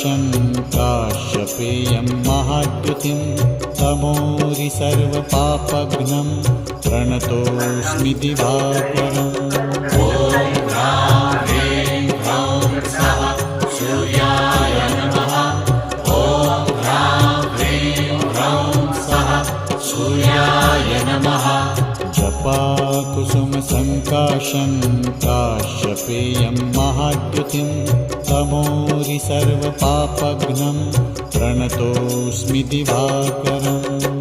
सङ्काशं काश्यपेयं महाद्युतिं तमोरि सर्वपापघ्नं प्रणतोऽस्मि दिवाकरम्। ॐ ह्रां ह्रीं ह्रौं सः सूर्याय नमः। ॐ ह्रां ह्रीं ह्रौं सः सूर्याय नमः। जपाकुसुमसङ्काशं काश्यपेयं महाद्युतिं तमोरि सर्वपापघ्नं प्रणतोऽस्मि दिवाकरम्।